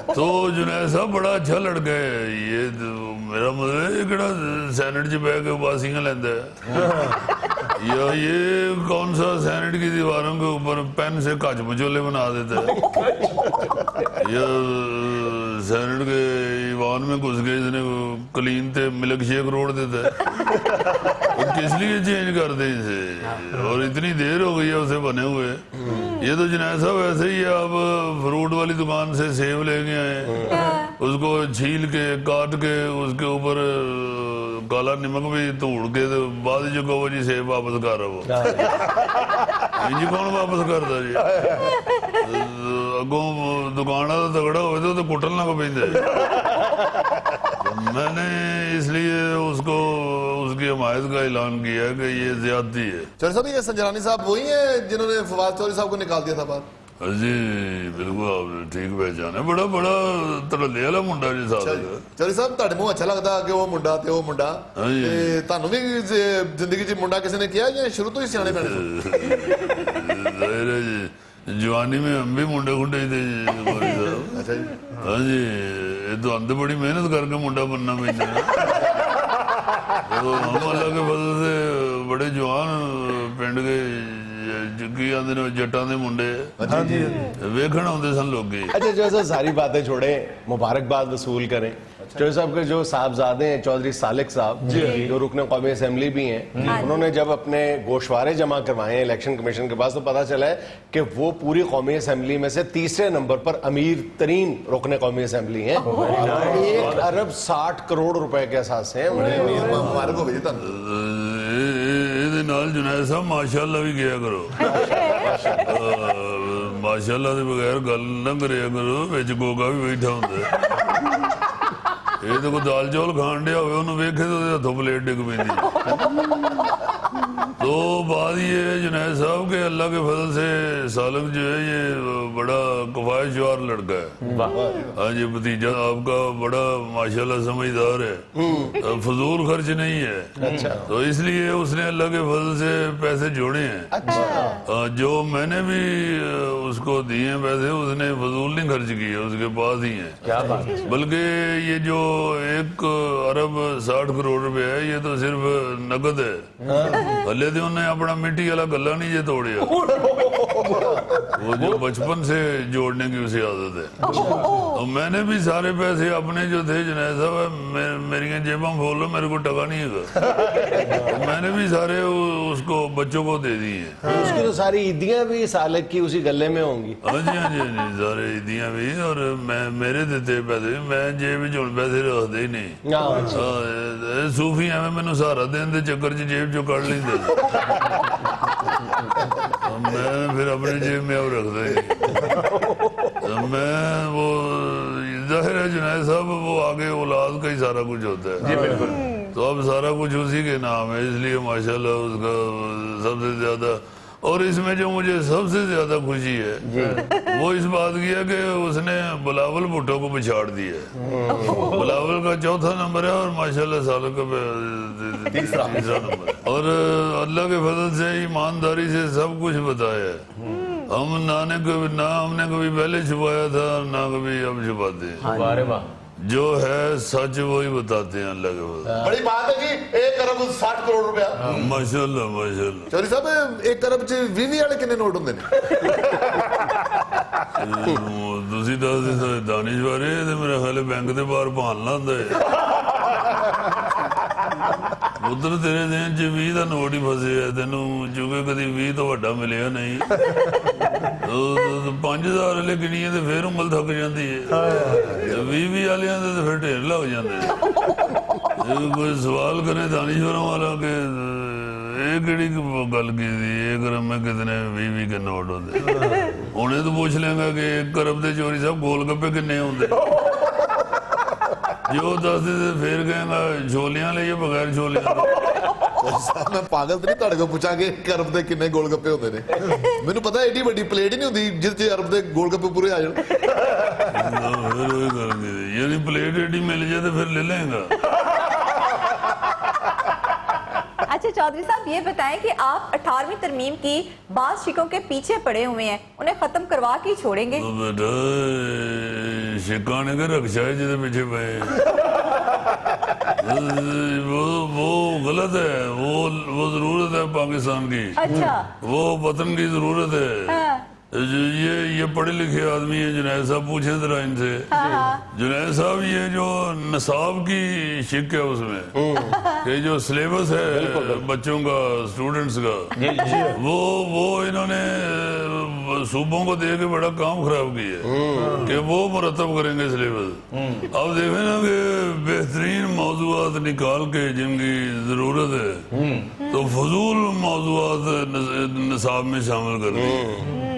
तो जुनैद साहब बड़ा अच्छा लड़का है ये, मेरा मतलब है ये केड़ा सैनेट च बह के उबासियां लेंदा है, या ये कौन सा सैनेट की दीवारों के ऊपर पेन से काच मचोले बना देता है, या सैनेट के ईवान में घुस के इसने क्लीन थे मिल्क शेक रोड देता है। किस लिए चेंज कर दे इसे, और इतनी देर हो गई है उसे बने हुए। ये तो जुनैद साहब ऐसे ही है, आप फ्रूट वाली दुकान से सेब लेके आए, उसको छील के काट के उसके ऊपर काला नमक भी तोड़ के तो बाद जो कहो जी सेब वापस कर रहा वो जी कौन वापस करता जी, अगों दुकान वाला तगड़ा हो तो कुटन लग पैंदा। मैंने इसलिए उसको उसकी हिमायत का ऐलान किया कि ये ज्यादती है। चौधरी साहब ये संजरानी साहब वही है जिन्होंने फवाद चौधरी साहब को निकाल दिया था बाहर? जी बिल्कुल आपने ठीक पहचाना, बड़ा बड़ा धड़ल्ले वाला मुंडा जी साहब। चौधरी साहब ਤੁਹਾਡੇ ਮੂੰਹ ਅੱਛਾ ਲੱਗਦਾ ਕਿ ਉਹ ਮੁੰਡਾ ਤੇ ਉਹ ਮੁੰਡਾ, ਤੇ ਤੁਹਾਨੂੰ ਵੀ ਜ਼ਿੰਦਗੀ 'ਚ ਮੁੰਡਾ ਕਿਸੇ ਨੇ ਕਿਹਾ ਜਾਂ ਸ਼ੁਰੂ ਤੋਂ ਹੀ ਸਿਆਣੇ ਪੈਣੇ ਸੀ? जवानी में हम भी मुंडे खुंडे ही थे जी। अच्छा जी। हाँ जी, ये तो हम तो बड़ी मेहनत करके मुंडा बनना पैदा है, तो हम अल्लाह के फजल से बड़े जवान पिंड के ਕੀ ਆਂਦੇ ਨੇ ਜੱਟਾਂ ਦੇ ਮੁੰਡੇ ਵੇਖਣ ਆਉਂਦੇ ਸਨ ਲੋਕੀ। अच्छा जो सर सारी बातें छोड़े, मुबारकबाद वसूल करें। चौधरी साहब के जो साहबजादे हैं चौधरी सालिक साहब जो रुकने कौमी असेंबली भी हैं, उन्होंने जब अपने गोशवारे जमा करवाए हैं इलेक्शन कमीशन के पास तो पता चला है कि वो पूरी कौमी असेंबली में से तीसरे नंबर पर अमीर तरीन रुकने कौमी असेंबली हैं। 1 अरब 60 करोड़ रुपए के असास हैं उन्हें। ਮੁਬਾਰਕ ਹੋਵੇ ਜੀ ਤੁਹਾਨੂੰ। ਇਹਦੇ ਨਾਲ ਜੁਨੈਦ ਸਾਹਿਬ ਮਾਸ਼ਾਅੱਲਾ ਵੀ ਕਿਹਾ ਕਰੋ। ਮਾਸ਼ਾਅੱਲਾ ਦੇ ਬਗੈਰ ਗੱਲ ਨਾ ਕਰਿਆ ਕਰੋ, ਵਿੱਚ ਗੋਗਾ ਵੀ ਬੈਠਾ ਹੁੰਦਾ। ਇਹ ਤਾਂ ਕੋਈ ਦਾਲ ਚੌਲ ਖਾਣ ਡਿਆ ਹੋਵੇ ਉਹਨੂੰ ਵੇਖੇ ਤਾਂ ਉਹਦੇ ਹੱਥੋਂ ਪਲੇਟ ਡਿੱਗ ਪੈਂਦੀ। तो बात ये है जुनैद साहब के अल्लाह के फजल से सालक जो है ये बड़ा कफायशवार लड़का है। हाँ जी, भतीजा आपका बड़ा माशाल्लाह समझदार है, फजूल खर्च नहीं है। अच्छा। तो इसलिए उसने अल्लाह के फजल से पैसे जोड़े हैं। अच्छा। जो मैंने भी उसको दिए हैं पैसे, उसने फजूल नहीं खर्च किए, उसके पास ही है। क्या बात है। बल्कि ये जो 1 अरब 60 करोड़ रुपए है ये तो सिर्फ नकद है। हले तो उन्हें अपना मिट्टी वाला गला नहीं ये तोड़िया, वो जो बचपन से जोड़ने की उसे आदत है। तो मैंने भी सारे पैसे अपने जो थे जुनैद साहब मेरी जेबा खोलो, मेरे को टका नहीं है, तो मैंने भी सारे उसको बच्चों को दे दिए। उसकी तो सारी ईदियां भी सालक की उसी गले में होंगी। हाँ जी हाँ जी हाँ जी, सारे ईदियां भी और मैं मेरे देते पैसे, मैं जेब च पैसे रखते ही नहीं। सूफी एवं मैनू सहारा देने के चक्कर च जेब चो कढ़ लेंदे, मैं फिर अपनी जेब में अब रखता ही। मैं वो जाहिर है जुनैद साहब वो आगे औलाद का ही सारा कुछ होता है। जी बिल्कुल। तो अब सारा कुछ उसी के नाम है, इसलिए माशाल्लाह उसका सबसे ज्यादा। और इसमें जो मुझे सबसे ज्यादा खुशी है वो इस बात की है कि उसने बिलावल भुट्टो को पिछाड़ दिया है। बिलावल का 4था नंबर है और माशाल्लाह सालक का तीसरा नंबर है। और अल्लाह के फजल से ईमानदारी से सब कुछ बताया है। हम हमने कभी पहले छुपाया था ना कभी अब छुपाते हैं। जो है सच वही बताते हैं अल्लाह के फजल। बड़ी बात है जी। 1 अरब 60 करोड़ रुपया। माशाल्लाह माशाल्लाह। चौधरी साहब 1 अरब च 20 वाले कितने नोट होंगे ने? ਤੁਸੀਂ ਦੱਸਦੇ ਦਾਨਿਸ਼ ਬਾਰੇ ਤੇ ਮੇਰਾ ਖਿਆਲ ਬੈਂਕ ਦੇ ਬਾਹਰ ਭਾਲਣਾ ਹੁੰਦਾ ਹੈ। ਉਧਰ ਤੇਰੇ ਦੇਣ ਚ 20 ਦਾ ਨੋਟ ਹੀ ਫਸਿਆ ਤੈਨੂੰ, ਚੁੱਕੇ ਕਦੀ 20 ਤੋਂ ਵੱਡਾ ਮਿਲਿਆ ਨਹੀਂ। 5000 ਵਾਲੇ ਗਿਣੀਏ ਤੇ ਫੇਰ ਉਂਗਲ ਥੱਕ ਜਾਂਦੀ ਹੈ, 20 ਵਾਲਿਆਂ ਦੇ ਤੇ ਫਿਰ ਢੇਰ ਲੱਗ ਜਾਂਦੇ। ਕੋਈ ਸਵਾਲ ਕਰੇ ਦਾਨਿਸ਼ਵਰਾਂ ਵਾਲਾ ਕਿ ਇਹ ਕਿਹੜੀ ਗੱਲ ਕੀਤੀ, 1 ਅਰਬ में कितने 20 के नोट होते, ਹੁਣੇ ਤੂੰ ਪੁੱਛ ਲੈਂਗਾ ਕਿ 1 ਅਰਬ ਦੇ ਚੋਰੀ ਸਾਹਿਬ ਗੋਲ ਗੱਪੇ ਕਿੰਨੇ ਹੁੰਦੇ, ਜੋ ਦੱਸਦੇ ਤੇ ਫੇਰ ਕਹਾਂਗਾ ਛੋਲਿਆਂ ਲਈ ਬਗੈਰ ਛੋਲਿਆਂ ਦੇ। मैं पागल तो नहीं ਤੁਹਾਡੇ ਕੋਲ ਪੁੱਛਾਂਗੇ 1 ਅਰਬ ਦੇ ਕਿੰਨੇ ਗੋਲ ਗੱਪੇ ਹੁੰਦੇ ਨੇ। ਮੈਨੂੰ ਪਤਾ ਏਡੀ ਵੱਡੀ ਪਲੇਟ ਹੀ ਨਹੀਂ ਹੁੰਦੀ ਜਿਸ ਤੇ ਅਰਬ ਦੇ ਗੋਲ ਗੱਪੇ ਪੂਰੇ ਆ ਜਾਣ। ਫਿਰ ਉਹ ਗੱਲ ਨਹੀਂ, ਯਾਨੀ ਪਲੇਟ ਏਡੀ ਮਿਲ ਜਾਏ ਤੇ ਫਿਰ ਲੈ ਲੇਗਾ। अच्छा चौधरी साहब ये बताएं कि आप 18वीं तरमीम की बाज शिकों के पीछे पड़े हुए हैं, उन्हें खत्म करवा के छोड़ेंगे? तो बेटा शिका ने के रक्षा है जिसके पीछे पे वो गलत है, वो जरूरत है पाकिस्तान की। अच्छा। वो वतन की जरूरत है। हाँ। ये पढ़े लिखे आदमी है, जुनैद साहब पूछे जरा इनसे। जुनैद साहब ये जो नसाब की शिक है उसमें कि जो सिलेबस है बच्चों का, स्टूडेंट्स का, वो इन्होंने सूबों को दे के बड़ा काम खराब किया कि वो मुरतब करेंगे सिलेबस। अब देखें ना कि बेहतरीन मौजूआत निकाल के जिनकी जरूरत है तो फजूल मौजूआत नसाब में शामिल कर दिए।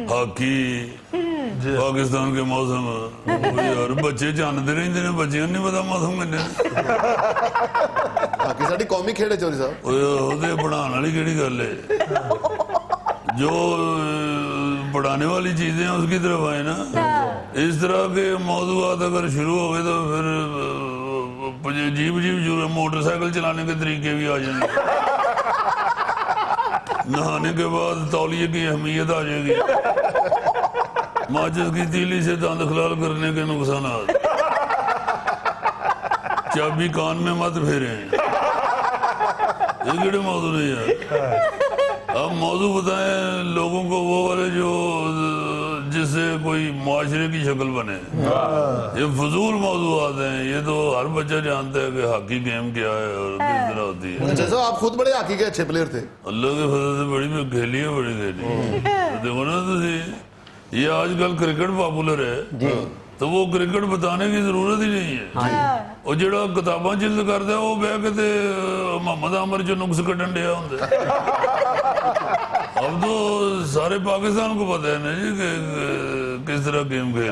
हाकी पाकिस्तान के मौसम यार बच्चे जानते रहते हैं, बच्चे नहीं पता मौसम किन्ने बाकी साडी कौमी खेड है चौधरी साहब। ਉਹਦੇ ਪੜਾਉਣ ਵਾਲੀ ਕਿਹੜੀ ਗੱਲ है, जो पढ़ाने वाली चीजें हैं उसकी तरफ आए ना। इस तरह के मौजूआत अगर शुरू हो गए तो फिर अजीब अजीब मोटरसाइकिल चलाने के तरीके भी आ जाएंगे, नहाने के बाद तौलिए की अहमियत आ जाएगी, माचिस की तीली से दांत खलाल करने के नुकसानात, चाबी कान में मत फेरे, ये केड़े मौजूद है यार। اب موضوع بتائیں لوگوں کو وہ والے جو جس سے کوئی معاشرے کی شکل بنے. یہ فضول موضوعات ہیں. یہ تو ہر بچہ جانتا ہے کہ ہاکی گیم کیا ہے اور کس طرح ہوتی ہے. اچھا صاحب آپ خود بڑے ہاکی کے اچھے پلیئر تھے. اللہ کے فضل سے بڑی کھیلی ہے بڑی کھیلی. دیکھو نا تسی یہ آج کل کرکٹ پاپولر ہے تو وہ کرکٹ بتانے کی ضرورت ہی نہیں ہے. اور جڑا کتاباں جلد کرتا ہے وہ بہ کے محمد عامر جو نقص کٹن ڈیا ہوں. اب تو سارے پاکستان کو پتہ ہے نا جی کہ کس طرح گیم کھیل.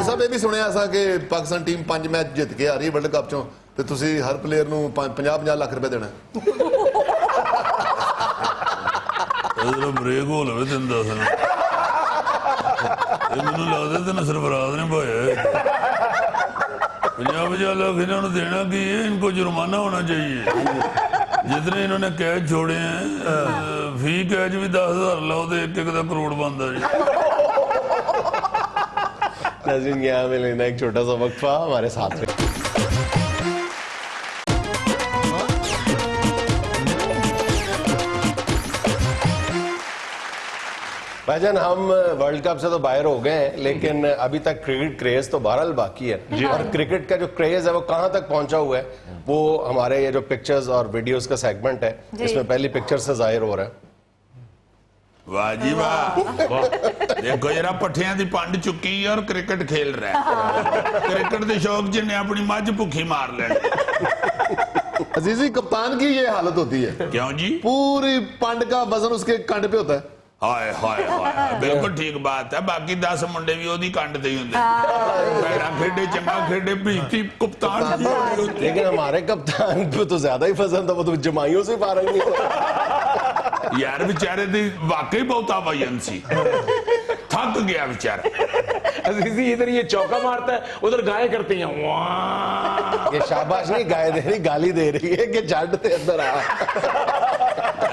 صاحب یہ بھی سنیا ایسا کہ پاکستان ٹیم 5 میچ جیت کے آ رہی ہے ورلڈ کپ چوں تے تسی ہر پلیئر نو 50 لاکھ روپے دینا ہے. بریک ہو لو تین دس مجھے لگتا تین سرفراز نے پایا 50 لاکھ انہوں نے دینا کی ہے. ان کو جرمانہ ہونا چاہیے. جتنے انہوں نے کیچ چھوڑے ہیں فی کیچ بھی 10,000 لاؤ تو ایک کا کروڑ بنتا جی. ناظرین یہاں میں لینا ایک چھوٹا سا وقفہ ہمارے ساتھ میں. بھائی جان ہم ورلڈ کپ سے تو باہر ہو گئے ہیں لیکن ابھی تک کرکٹ کریز تو بہرحال باقی ہے. اور کرکٹ کا جو کریز ہے وہ کہاں تک پہنچا ہوا ہے وہ ہمارے یہ جو پکچرز اور ویڈیوز کا سیگمنٹ ہے اس میں پہلی پکچر سے ظاہر ہو رہا ہے. واہ جی واہ. دیکھو ذرا پٹھیاں دی پانڈ چکی اور کرکٹ کھیل رہا ہے. کرکٹ دے شوق جن نے اپنی مجھ بھوکی مار لینی. عزیزی کپتان کی یہ حالت ہوتی ہے. کیوں جی؟ پوری پانڈ کا وزن اس کے کنڈ پہ ہوتا ہے. ہائے ہائے ہائے بالکل ٹھیک بات ہے. باقی 10 منڈے بھی وہی کنڈ تے ہی ہوندے. پیڑا کھیڈے چنگا کھیڈے بھیجتی کپتان کی ہوتی ہوتی. لیکن ہمارے کپتان کو تو زیادہ ہی فضل تھا. وہ تو جمائیوں سے فارغ نہیں ہوتا. یار بیچارے دی واقعی بہت آوائین سی. تھک گیا بیچارہ. عزیزی ادھر یہ چوکا مارتا ہے ادھر گائے کرتی ہیں. یہ شاباش نہیں گائے دے رہی گالی دے رہی ہے کہ جھڑ تے اندر آ.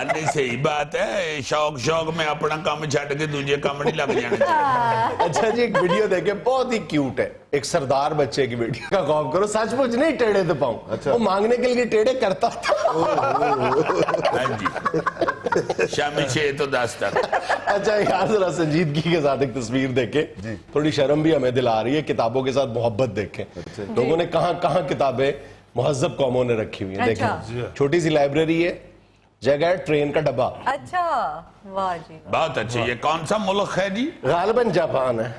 نہیں صحیح بات ہے. شوق میں اپنا کام چھٹ کے دوجے کام نہیں لگ جانا. اچھا جی ایک ویڈیو دیکھیں بہت ہی کیوٹ ہے. ایک سردار بچے کی ویڈیو کا غور کرو. سچ مچ نہیں ٹیڑے تو پاؤں وہ مانگنے کے لیے ٹیڑے کرتا تھا. شامی 6 تو 10 تک. اچھا یار ذرا سنجیدگی کے ساتھ ایک تصویر دیکھیں. تھوڑی شرم بھی ہمیں دلا رہی ہے. کتابوں کے ساتھ محبت دیکھیں. لوگوں نے کہاں کہاں کتابیں مہذب قوموں نے رکھی ہوئی ہیں. دیکھیں چھوٹی سی لائبریری ہے جگہ ہے ٹرین کا ڈبہ. اچھا واہ جی بہت اچھی. یہ کون سا ملک ہے جی؟ غالباً جاپان ہے.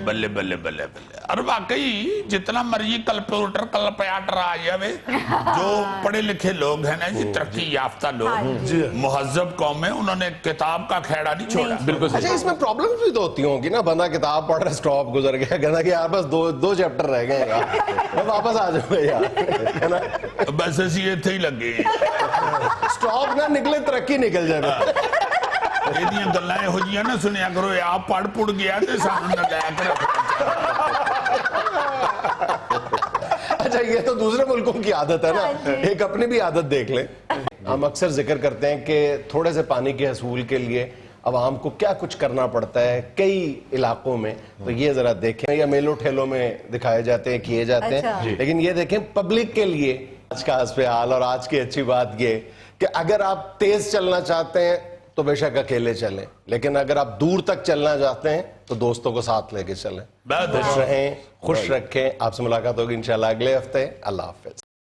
بلے بلے بلے بلے. اور واقعی جتنا مرضی کلپیوٹر کلپیاٹر آ جائے جو پڑھے لکھے لوگ ہیں نا جی ترقی یافتہ لوگ مہذب قوم میں انہوں نے کتاب کا کھیڑا نہیں چھوڑا. بالکل. اچھا اس میں پرابلمز بھی تو ہوتی ہوں گی نا. بندہ کتاب پڑھ رہا سٹاپ گزر گیا کہنا کہ یار بس دو چیپٹر رہ گئے یار میں واپس آ جاؤں گا یار. بس اسی اتنے ہی لگے سٹاپ نہ نکلے ترقی نکل جائے. یہ گلیں ہو جی نا سنیا کرو. آپ پڑھ پڑھ گیا تو سامنے نہ لیا کر. اچھا یہ تو دوسرے ملکوں کی عادت ہے نا. ایک اپنی بھی عادت دیکھ لیں. ہم اکثر ذکر کرتے ہیں کہ تھوڑے سے پانی کے حصول کے لیے عوام کو کیا کچھ کرنا پڑتا ہے کئی علاقوں میں. تو یہ ذرا دیکھیں. یا میلوں ٹھیلوں میں دکھائے جاتے ہیں کیے جاتے ہیں. لیکن یہ دیکھیں پبلک کے لیے آج کا حسب حال اور آج کی اچھی بات یہ کہ اگر آپ تیز چلنا چاہتے ہیں تو بے شک اکیلے چلیں. لیکن اگر آپ دور تک چلنا چاہتے ہیں تو دوستوں کو ساتھ لے کے چلیں. خوش رہیں خوش رکھیں. آپ سے ملاقات ہوگی انشاءاللہ اگلے ہفتے. اللہ حافظ.